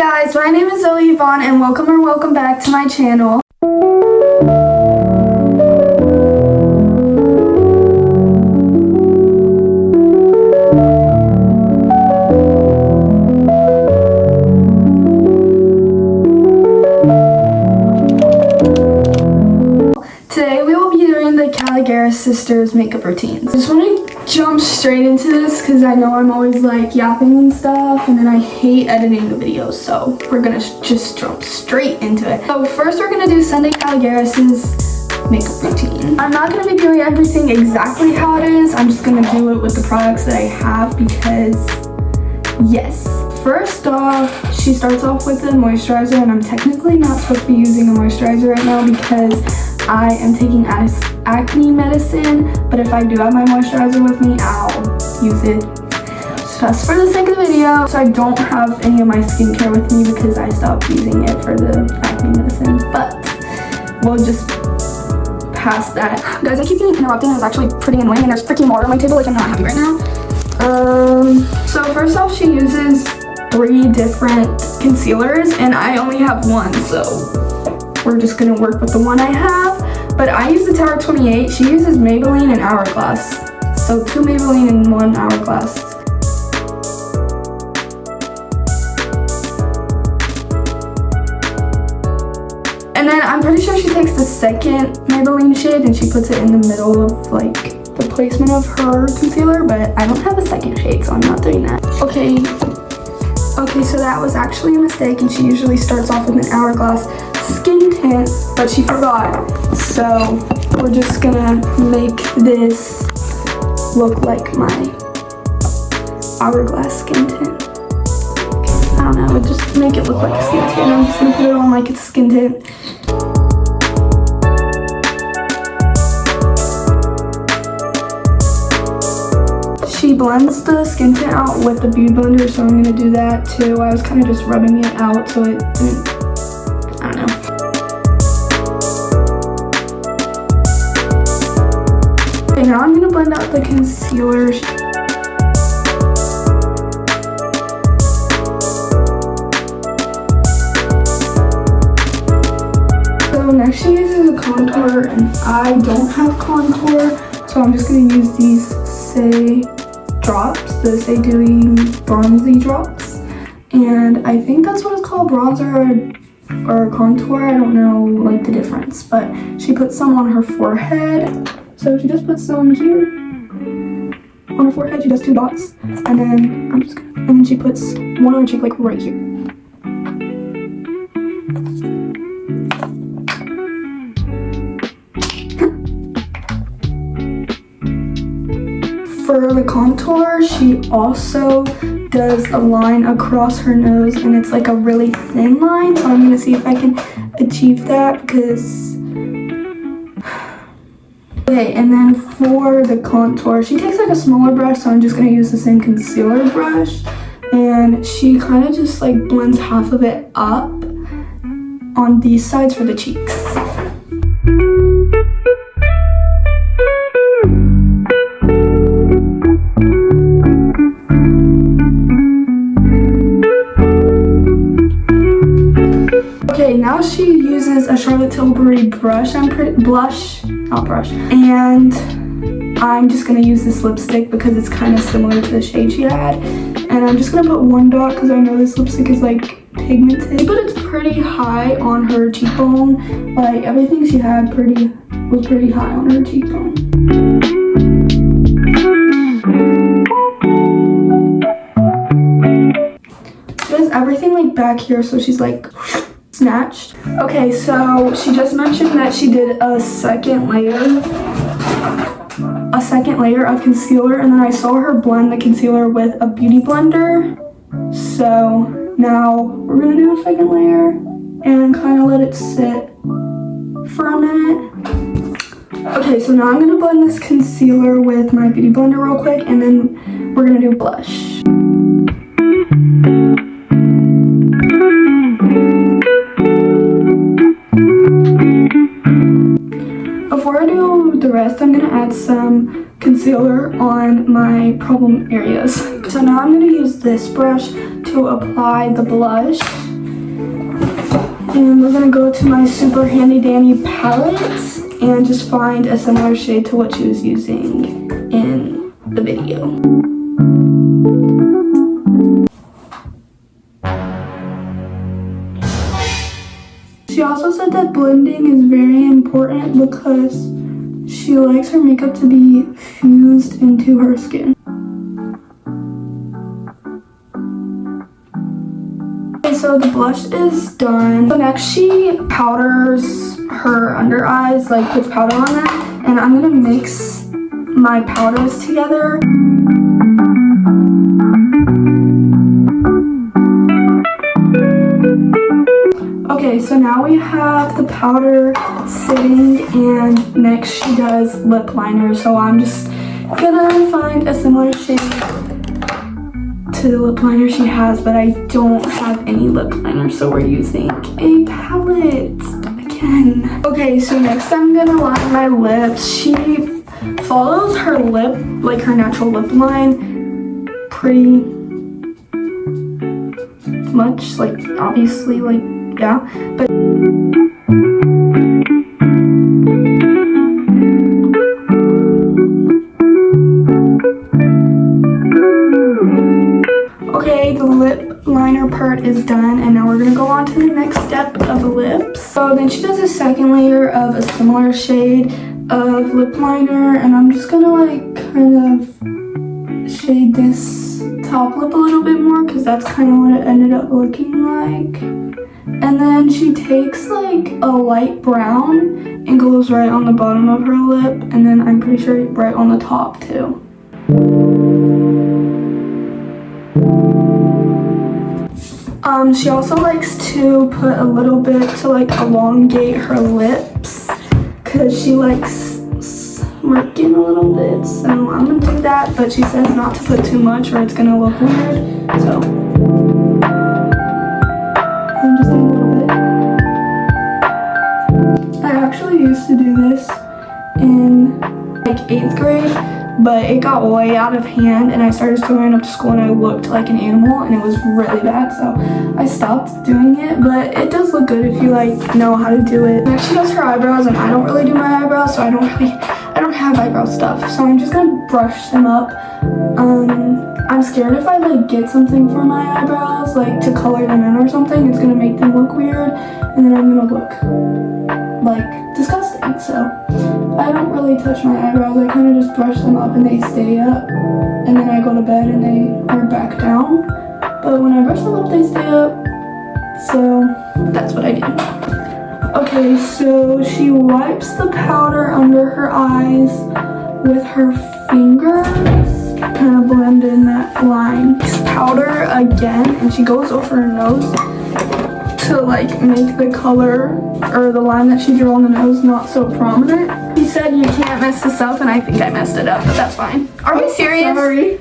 guys, my name is Zoe Yvonne and welcome back to my channel. Today we will be doing the Kalogeras sisters makeup routines. I just want to jump straight into this because I know I'm always like yapping and stuff, and then I hate editing the videos, so we're gonna just jump straight into it. So first we're gonna do Sunday Kalogeras' makeup routine. I'm not gonna be doing everything exactly how it is. I'm just gonna do it with the products that I have because yes. First off, she starts off with the moisturizer, and I'm technically not supposed to be using a moisturizer right now because I am taking acne medicine, but if I do have my moisturizer with me, I'll use it just for the sake of the video. So I don't have any of my skincare with me because I stopped using it for the acne medicine, but we'll just pass that. Guys, I keep getting interrupted and it's actually pretty annoying, and there's freaking water on my table, like I'm not happy right now. So first off, she uses 3 different concealers, and I only have one, so we're just gonna work with the one I have. But I use the Tower 28. She uses Maybelline and Hourglass. So 2 Maybelline and 1 Hourglass. And then I'm pretty sure she takes the second Maybelline shade and she puts it in the middle of like the placement of her concealer, but I don't have a second shade, so I'm not doing that. Okay, so that was actually a mistake, and she usually starts off with an Hourglass skin tint, but she forgot. So we're just gonna make this look like my Hourglass skin tint. I don't know, just make it look like a skin tint. I'm just gonna put it on like it's a skin tint. She blends the skin tint out with the beauty blender, so I'm gonna do that too. I was kind of just rubbing it out so it didn't, I don't know. Okay, now I'm gonna blend out the concealer. So next she uses a contour, and I don't have contour, so I'm just gonna use these Say drops, the Say Dewy Bronzy drops, and I think that's what it's called, bronzer or contour. I don't know like the difference, but she puts some on her forehead. So she just puts some here on her forehead. She does 2 dots, and then she puts one on her cheek, like right here. For the contour, she also does a line across her nose, and it's like a really thin line, so I'm gonna see if I can achieve that because okay. And then for the contour, she takes like a smaller brush, so I'm just gonna use the same concealer brush, and she kind of just like blends half of it up on these sides for the cheeks. Okay, now she uses a Charlotte Tilbury brush, and I'm just gonna use this lipstick because it's kind of similar to the shade she had, and I'm just gonna put 1 dot because I know this lipstick is like pigmented, but it's pretty high on her cheekbone. Like everything she had was pretty high on her cheekbone. She has everything like back here, so she's like snatched. Okay, so she just mentioned that she did a second layer of concealer, and then I saw her blend the concealer with a beauty blender. So now we're gonna do a second layer and kind of let it sit for a minute. Okay, so now I'm gonna blend this concealer with my beauty blender real quick, and then we're gonna do blush. Before I do the rest, I'm gonna add some concealer on my problem areas. So now I'm gonna use this brush to to apply the blush. And we're gonna go to my super handy dandy palettes and just find a similar shade to what she was using in the video. She also said that blending is very important because she likes her makeup to be fused into her skin. Okay, so the blush is done. So next she powders her under eyes, like puts powder on them, and I'm gonna mix my powders together. Okay, so now we have the powder sitting, and next she does lip liner. So I'm just gonna find a similar shade to the lip liner she has, but I don't have any lip liner, so we're using a palette again. Okay, so next I'm gonna line my lips. She follows her lip, like her natural lip line, pretty much, like obviously, like, yeah, but okay, the lip liner part is done, and now we're gonna go on to the next step of the lips. So then she does a second layer of a similar shade of lip liner, and I'm just gonna like kind of shade this top lip a little bit more because that's kind of what it ended up looking like. And then she takes like a light brown and goes right on the bottom of her lip, and then I'm pretty sure right on the top too. She also likes to put a little bit to like elongate her lips because she likes smirking a little bit, so I'm gonna do that, but she says not to put too much or it's gonna look weird, so I'm just doing a little bit. I actually used to do this in like 8th grade, but it got way out of hand and I started going up to school and I looked like an animal and it was really bad, so I stopped doing it, but it does look good if you like know how to do it. Next she does her eyebrows, and I don't really do my eyebrows, so I don't have eyebrow stuff, so I'm just gonna brush them up. I'm scared if I like get something for my eyebrows, like to color them in or something, it's gonna make them look weird and then I'm gonna look like disgusting. So I don't really touch my eyebrows, I kind of just brush them up and they stay up, and then I go to bed and they are back down, but when I brush them up they stay up, so that's what I do. Okay, so she wipes the powder under her eyes with her fingers, kind of blend in that line. Powder again, and she goes over her nose to like make the color or the line that she drew on the nose not so prominent. He said you can't mess this up, and I think I messed it up, but that's fine. Are we serious? Sorry.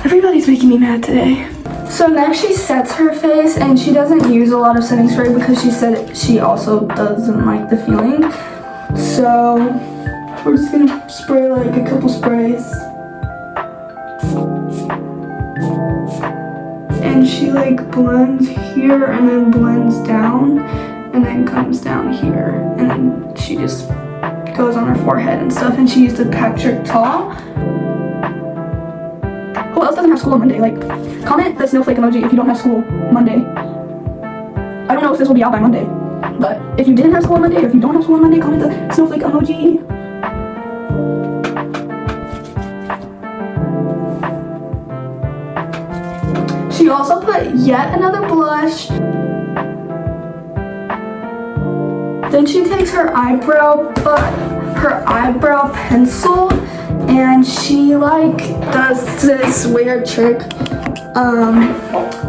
Everybody's making me mad today. So next she sets her face, and she doesn't use a lot of setting spray because she said she also doesn't like the feeling. So we're just gonna spray like a couple sprays. And she like blends here and then blends down and then comes down here, and then she just goes on her forehead and stuff, and she used a Patrick Taw. Who else doesn't have school on Monday? Like, comment the snowflake emoji if you don't have school Monday. I don't know if this will be out by Monday, but if you didn't have school on Monday or if you don't have school on Monday, comment the snowflake emoji. She also put yet another blush. Then she takes her eyebrow pencil, and she like does this weird trick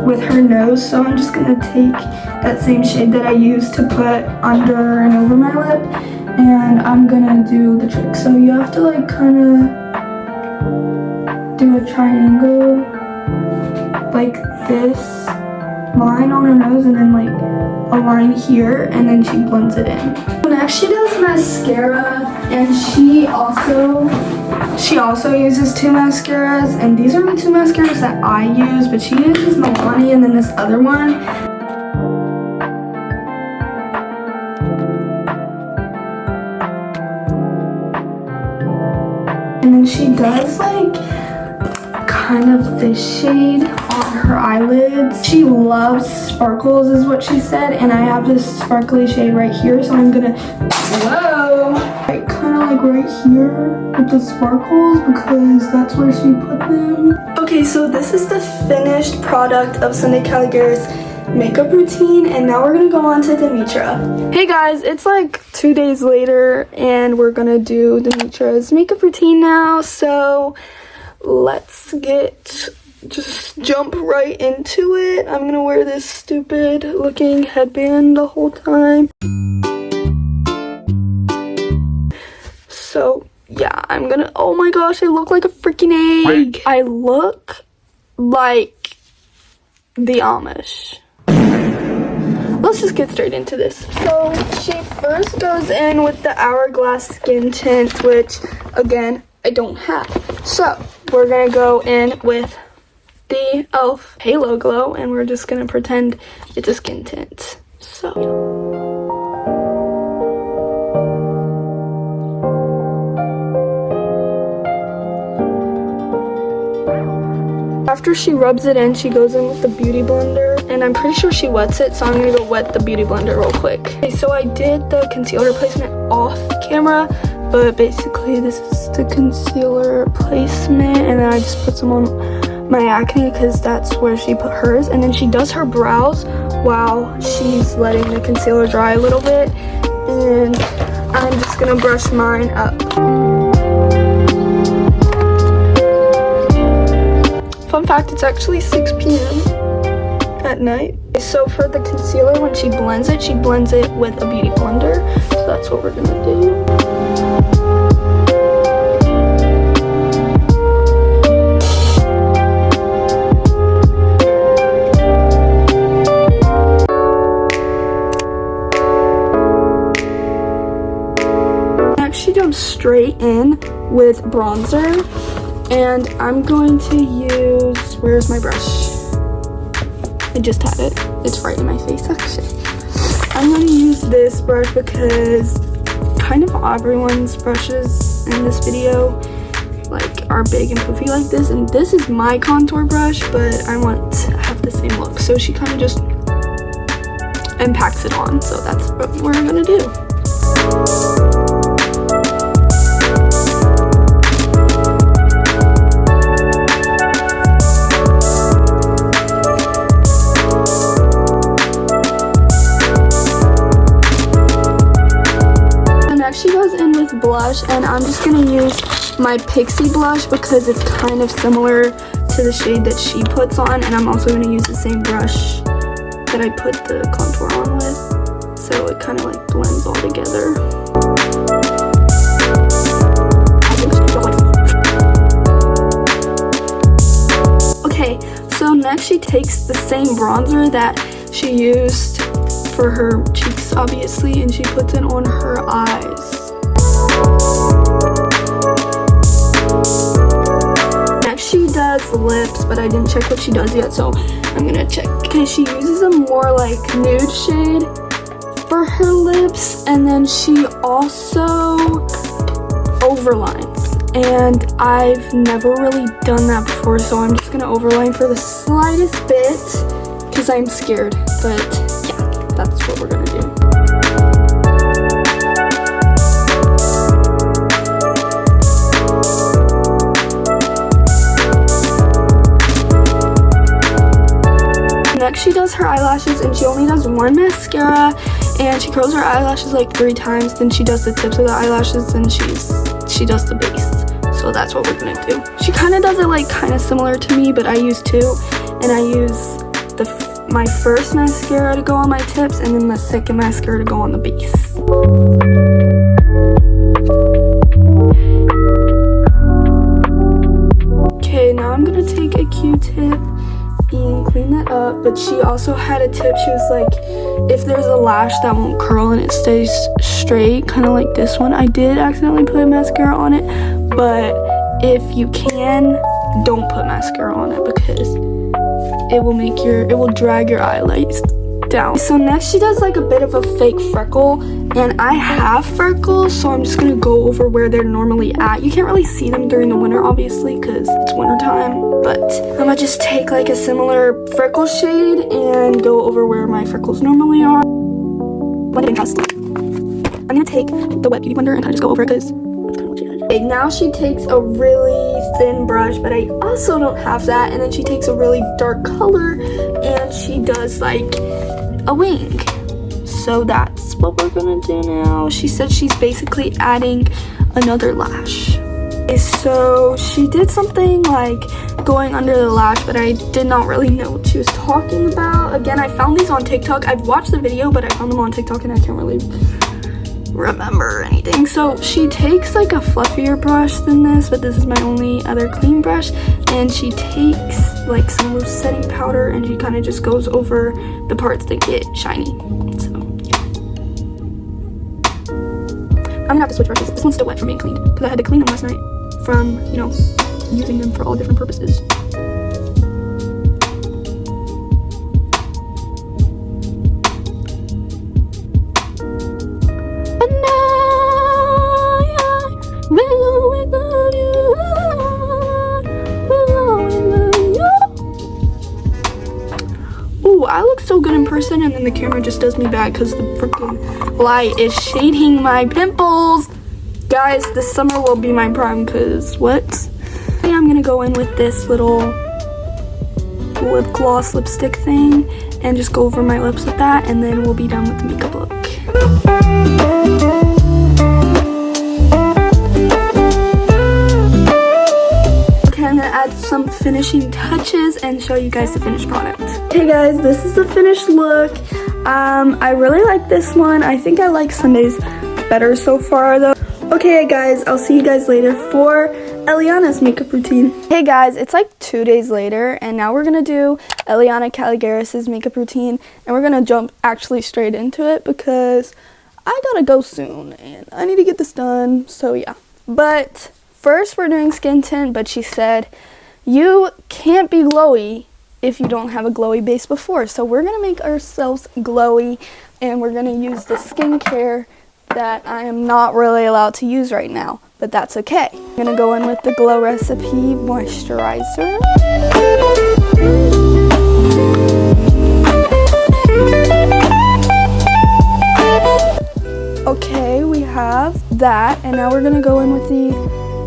with her nose. So I'm just gonna take that same shade that I used to put under and over my lip, and I'm gonna do the trick. So you have to like kind of do a triangle like this line on her nose, and then like a line here, and then she blends it in. Next she does mascara. And she also uses 2 mascaras, and these are the 2 mascaras that I use, but she uses Milani and then this other one. And then she does like kind of this shade on her eyelids. She loves sparkles is what she said, and I have this sparkly shade right here, so I'm gonna, whoa, like kind of like right here with the sparkles because that's where she put them. Okay, so this is the finished product of Sunday Kalogeras makeup routine, and now we're gonna go on to Demitra. Hey guys, it's like 2 days later and we're gonna do Demitra's makeup routine now, so let's just jump right into it. I'm gonna wear this stupid looking headband the whole time. So yeah, I'm gonna, oh my gosh, I look like a freaking egg. I look like the Amish. Let's just get straight into this. So she first goes in with the Hourglass Skin Tint, which again, I don't have. So we're gonna go in with the e.l.f. Halo Glow, and we're just gonna pretend it's a skin tint. So after she rubs it in, she goes in with the Beauty Blender, and I'm pretty sure she wets it, so I'm gonna go wet the Beauty Blender real quick. Okay, so I did the concealer placement off camera, but basically this is the concealer placement, and then I just put some on my acne because that's where she put hers, and then she does her brows while she's letting the concealer dry a little bit, and I'm just gonna brush mine up. Fun fact, it's actually 6 p.m. at night. So for the concealer, when she blends it with a Beauty Blender. So that's what we're gonna do. Next, she jumps straight in with bronzer. And I'm going to use, where's my brush? I just had it. It's right in my face, actually. I'm going to use this brush because kind of everyone's brushes in this video like are big and poofy like this. And this is my contour brush, but I want to have the same look. So she kind of just impacts it on. So that's what we're going to do. She goes in with blush, and I'm just gonna use my Pixie blush because it's kind of similar to the shade that she puts on, and I'm also gonna use the same brush that I put the contour on with, so it kind of like blends all together. Okay, so next she takes the same bronzer that she used for her cheeks, obviously, and she puts it on her eyes. Next she does lips, but I didn't check what she does yet, so I'm gonna check. Okay, she uses a more like nude shade for her lips, and then she also overlines, and I've never really done that before, so I'm just gonna overline for the slightest bit because I'm scared, but that's what we're gonna do. Next she does her eyelashes, and she only does one mascara, and she curls her eyelashes like 3 times, then she does the tips of the eyelashes, and she does the base. So that's what we're gonna do. She kind of does it like kind of similar to me, but I use 2, and I use my first mascara to go on my tips, and then the second mascara to go on the base. Okay, now I'm gonna take a Q-tip and clean clean that up, but she also had a tip. She was like, if there's a lash that won't curl and it stays straight, kind of like this one. I did accidentally put mascara on it, but if you can, don't put mascara on it because it will drag your highlights down. So next she does like a bit of a fake freckle, and I have freckles, so I'm just gonna go over where they're normally at. You can't really see them during the winter, obviously, because it's winter time, but I'm gonna just take like a similar freckle shade and go over where my freckles normally are. I'm gonna take the wet beauty blender and kind of just go over it because that's kind of what she does. Okay, now she takes a really thin brush, but I also don't have that, and then she takes a really dark color and she does like a wing. So that's what we're gonna do now. She said she's basically adding another lash. Okay, so she did something like going under the lash, but I did not really know what she was talking about. Again, I found these on TikTok. I've watched the video, but I found them on TikTok and I can't really remember anything. So she takes like a fluffier brush than this, but this is my only other clean brush, and she takes like some loose setting powder and she kind of just goes over the parts that get shiny. So yeah, I'm gonna have to switch brushes. This one's still wet from being cleaned because I had to clean them last night from, you know, using them for all different purposes. I look so good in person, and then the camera just does me bad because the freaking light is shading my pimples. Guys, this summer will be my prime because what? Okay, I'm gonna go in with this little lip gloss lipstick thing and just go over my lips with that, and then we'll be done with the makeup look. Some finishing touches and show you guys the finished product. Okay guys, this is the finished look. I really like this one. I think I like Sunday's better so far though. Okay guys, I'll see you guys later for Eliana's makeup routine. Hey guys, it's like 2 days later, and now we're gonna do Eliana Kalogeras' makeup routine, and we're gonna jump actually straight into it because I gotta go soon and I need to get this done, so yeah. But first we're doing skin tint, but she said you can't be glowy if you don't have a glowy base before. So we're going to make ourselves glowy, and we're going to use the skincare that I am not really allowed to use right now, but that's okay. I'm going to go in with the Glow Recipe Moisturizer. Okay, we have that, and now we're going to go in with the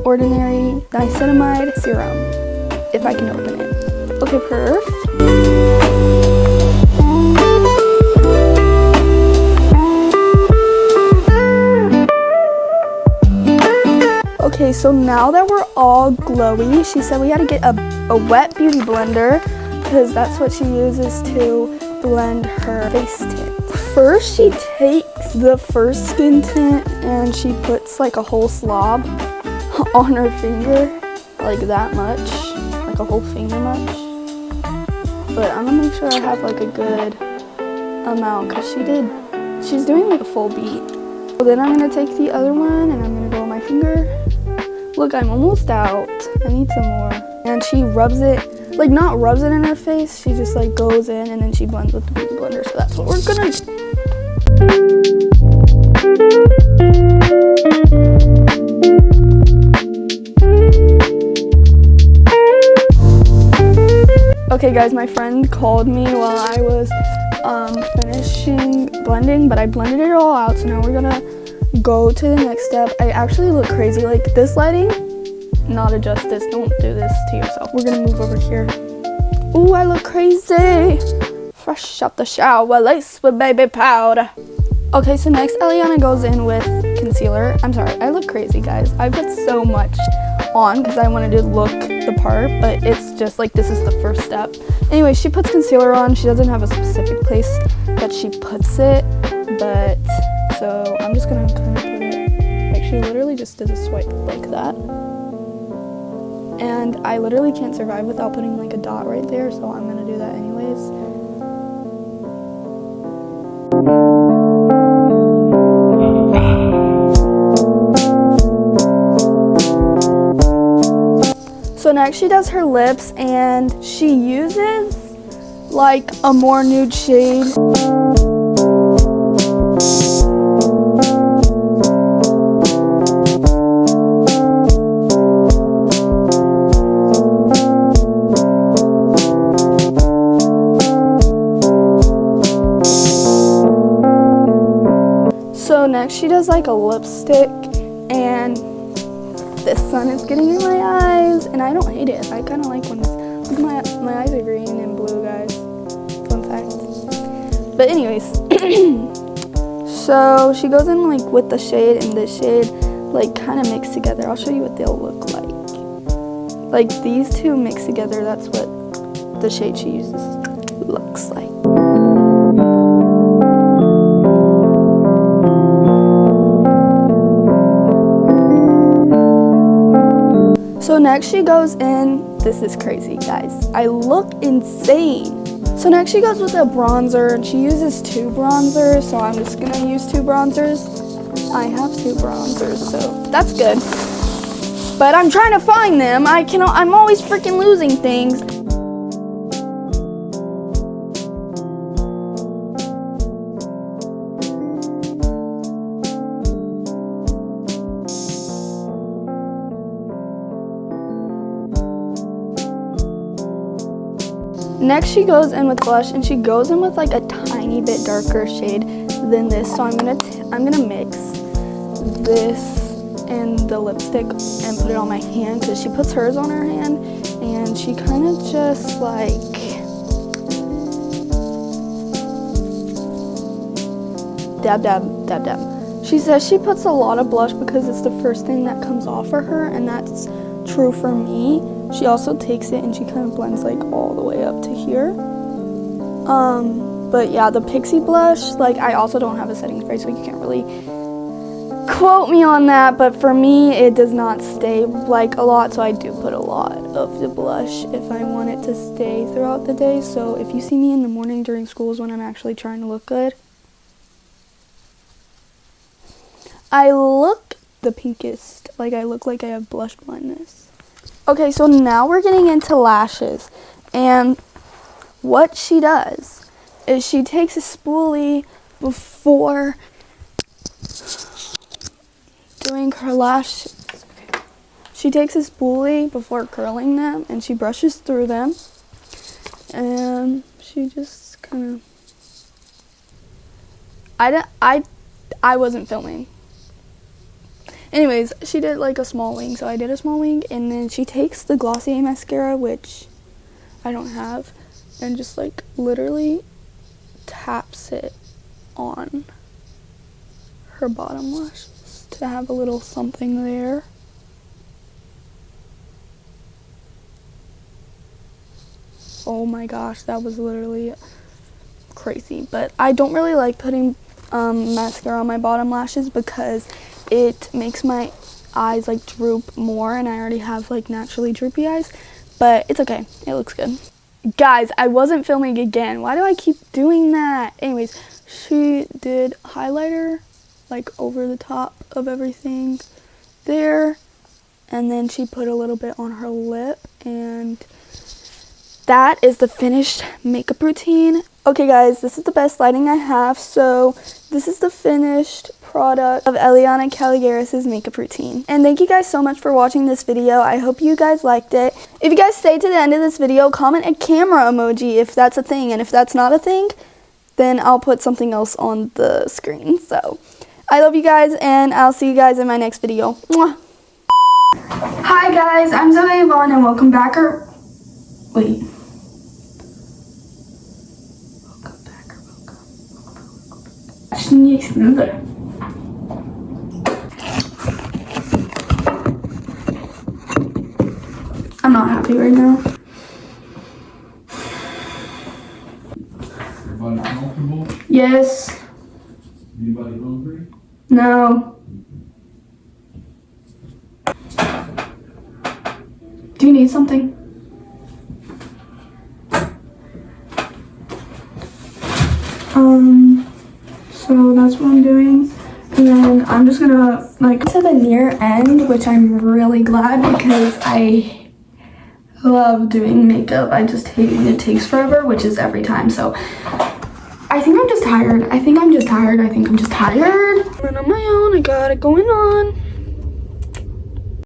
Ordinary Niacinamide Serum. If I can open it. Okay, perf. Okay, so now that we're all glowy, she said we had to get a wet beauty blender because that's what she uses to blend her face tint. First, she takes the first skin tint and she puts like a whole slob on her finger, like that much. A whole finger much, but I'm gonna make sure I have like a good amount because she's doing like a full beat. So then I'm gonna take the other one and I'm gonna go on my finger. Look, I'm almost out. I need some more. And she rubs it, like not rubs it in her face, she just like goes in and then she blends with the beauty blender. So that's what we're gonna do. Okay guys, my friend called me while I was finishing blending, but I blended it all out, so now we're gonna go to the next step. I actually look crazy, like this lighting, not a justice, don't do this to yourself. We're gonna move over here. Ooh, I look crazy. Fresh out the shower, laced with baby powder. Okay, so next Eliana goes in with concealer. I'm sorry, I look crazy guys. I put so much on because I wanted to look the part, but it's just like this is the first step. Anyway, she puts concealer on. She doesn't have a specific place that she puts it, but so I'm just gonna kind of put it, like she literally just does a swipe like that, and I literally can't survive without putting like a dot right there, so I'm gonna do that anyways. next she does her lips, and she uses like a more nude shade. So next she does like a lipstick, and the sun is getting in my eyes, and I don't hate it. I kind of like when look, my eyes are green and blue, guys. Fun fact. But anyways, so she goes in like with the shade and this shade, like kind of mixed together. I'll show you what they'll look like. Like these two mixed together, that's what the shade she uses looks like. So next she goes in, this is crazy guys, I look insane. So next she goes with a bronzer, and she uses 2 bronzers, so I'm just gonna use 2 bronzers. I have 2 bronzers, so that's good. But I'm trying to find them, I'm always freaking losing things. Next she goes in with blush, and she goes in with like a tiny bit darker shade than this. So I'm gonna mix this and the lipstick and put it on my hand, because she puts hers on her hand and she kind of just like dab dab dab dab. She says she puts a lot of blush because it's the first thing that comes off for her, and that's true for me. She also takes it and she kind of blends like all the way up to here. But yeah, the Pixie blush, like I also don't have a setting spray, so you can't really quote me on that, but for me it does not stay like a lot, so I do put a lot of the blush if I want it to stay throughout the day. So if you see me in the morning during school is when I'm actually trying to look good. I look the pinkest, like I look like I have blush blindness. Okay, so now we're getting into lashes, and what she does is she takes a spoolie before doing her lashes. She takes a spoolie before curling them, and she brushes through them, and she just kind of, I wasn't filming. Anyways, she did like a small wing, so I did a small wing, and then she takes the Glossier mascara, which I don't have, and just like literally taps it on her bottom lashes to have a little something there. Oh my gosh, that was literally crazy. But I don't really like putting mascara on my bottom lashes because it makes my eyes like droop more, and I already have like naturally droopy eyes, but it's okay, it looks good. Guys, I wasn't filming again. Why do I keep doing that? Anyways, she did highlighter like over the top of everything there, and then she put a little bit on her lip, and that is the finished makeup routine. Okay guys, this is the best lighting I have, so this is the finished product of Eliana Kalogeras' makeup routine. And thank you guys so much for watching this video. I hope you guys liked it. If you guys stayed to the end of this video, comment a camera emoji if that's a thing, and if that's not a thing, then I'll put something else on the screen. So I love you guys, and I'll see you guys in my next video. Mwah. Hi guys, I'm Zoe Yvonne, and welcome back, wait. I'm not happy right now. Everybody comfortable? Yes. Anybody hungry? No. Do you need something? So that's what I'm doing. And then I'm just gonna like to the near end, which I'm really glad because I love doing makeup. I just hate when it takes forever, which is every time. So I think I'm just tired. I'm on my own. I got it going on.